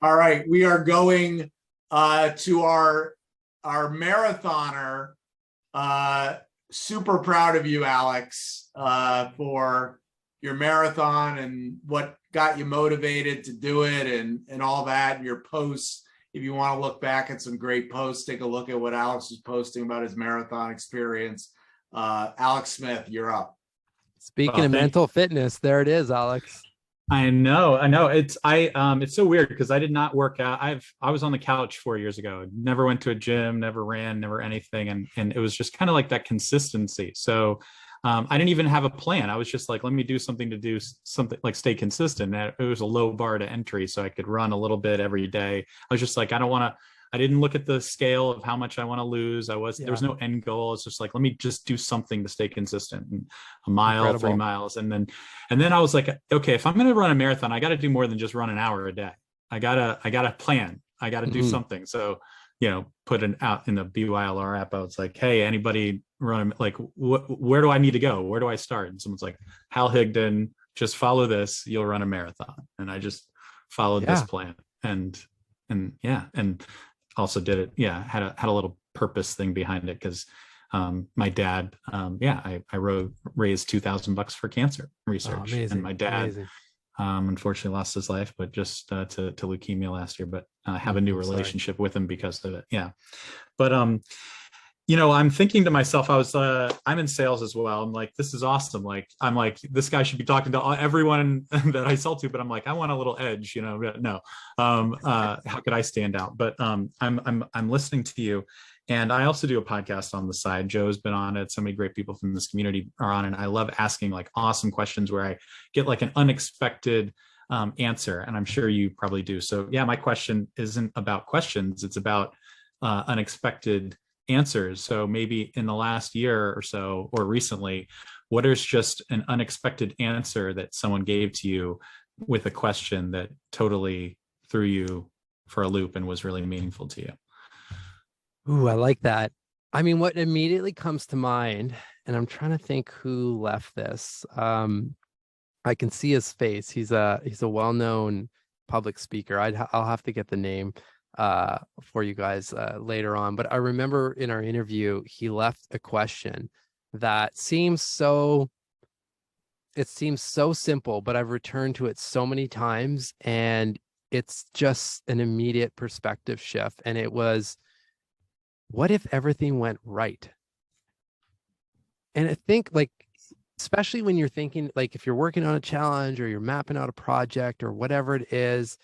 All right, we are going to our marathoner. Super proud of you, Alex, for your marathon and what got you motivated to do it and all that, and your posts. If you want to look back at some great posts, take a look at what Alex was posting about his marathon experience. Alex Smith, you're up. Speaking of mental fitness, there it is, Alex. I know. It's so weird because I did not work out. I was on the couch 4 years ago. Never went to a gym, never ran, never anything, and it was just kind of like that consistency. So I didn't even have a plan. I was just like, let me do something like stay consistent. And it was a low bar to entry, so I could run a little bit every day. I was just like, I didn't look at the scale of how much I want to lose. There was no end goal. It's just like, let me just do something to stay consistent. And a mile, Incredible. 3 miles. And then I was like, okay, if I'm going to run a marathon, I got to do more than just run an hour a day. I gotta plan. I got to do something. So, put it out in the BYLR app. I was like, hey, anybody run, like, where do I need to go? Where do I start? And someone's like, Hal Higdon, just follow this, you'll run a marathon. And I just followed this plan and also did it. Had a little purpose thing behind it because my dad, I raised $2,000 for cancer research. And my dad unfortunately lost his life, but just to leukemia last year, but have a new relationship with him because of it. But I'm thinking to myself, I'm in sales as well. I'm like, this is awesome. I'm like, this guy should be talking to everyone that I sell to, but I'm like, I want a little edge, no. How could I stand out? But I'm listening to you. And I also do a podcast on the side. Joe's been on it. So many great people from this community are on it. And I love asking like awesome questions where I get like an unexpected answer. And I'm sure you probably do. So my question isn't about questions. It's about unexpected answers. So maybe in the last year or so, or recently, what is just an unexpected answer that someone gave to you with a question that totally threw you for a loop and was really meaningful to you? Ooh, I like that. I mean, what immediately comes to mind, and I'm trying to think who left this. I can see his face. He's a well-known public speaker. I'll have to get the name for you guys later on. But I remember in our interview, he left a question that seems so simple, but I've returned to it so many times, and it's just an immediate perspective shift. And it was, what if everything went right? And I think, like, especially when you're thinking, like, if you're working on a challenge or you're mapping out a project or whatever it is,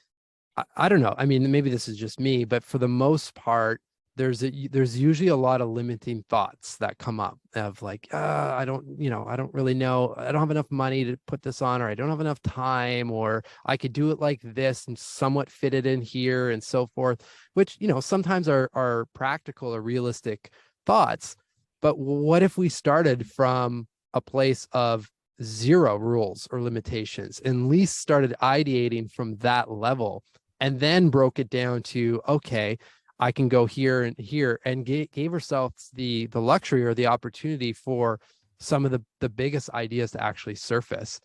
I don't know. I mean, maybe this is just me, but for the most part, there's usually a lot of limiting thoughts that come up of like, I don't really know. I don't have enough money to put this on, or I don't have enough time, or I could do it like this and somewhat fit it in here and so forth, which, sometimes are practical or realistic thoughts. But what if we started from a place of zero rules or limitations, and at least started ideating from that level, and then broke it down to, okay, I can go here and here, and gave ourselves the luxury or the opportunity for some of the biggest ideas to actually surface.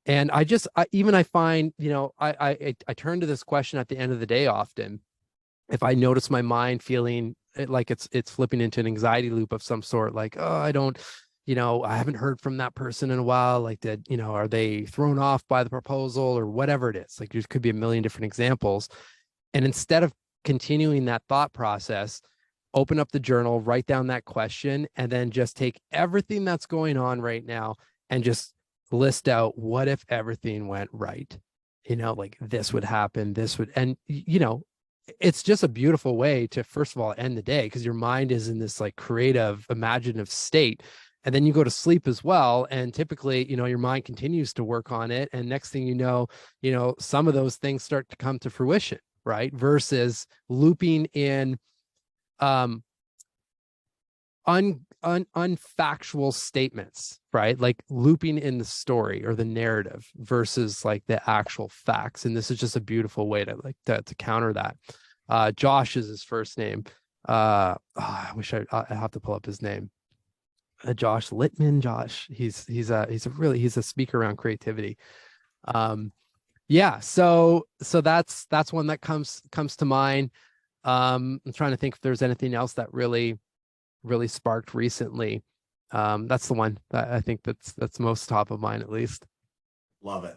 And I find, I turn to this question at the end of the day often. If I notice my mind feeling like it's flipping into an anxiety loop of some sort, like, oh, I haven't heard from that person in a while. Like, are they thrown off by the proposal or whatever it is? Like, there could be a million different examples. And instead of continuing that thought process, open up the journal, write down that question, and then just take everything that's going on right now and just list out, what if everything went right? Like, this would happen, and it's just a beautiful way to, first of all, end the day, because your mind is in this like creative, imaginative state. And then you go to sleep as well. And typically, your mind continues to work on it. And next thing you know, some of those things start to come to fruition, right? Versus looping in unfactual statements, right? Like looping in the story or the narrative versus like the actual facts. And this is just a beautiful way to counter that. Josh is his first name. I wish I have to pull up his name. Josh Littman. He's a speaker around creativity. Yeah. So that's one that comes to mind. I'm trying to think if there's anything else that really sparked recently. That's the one that I think that's most top of mind, at least. Love it.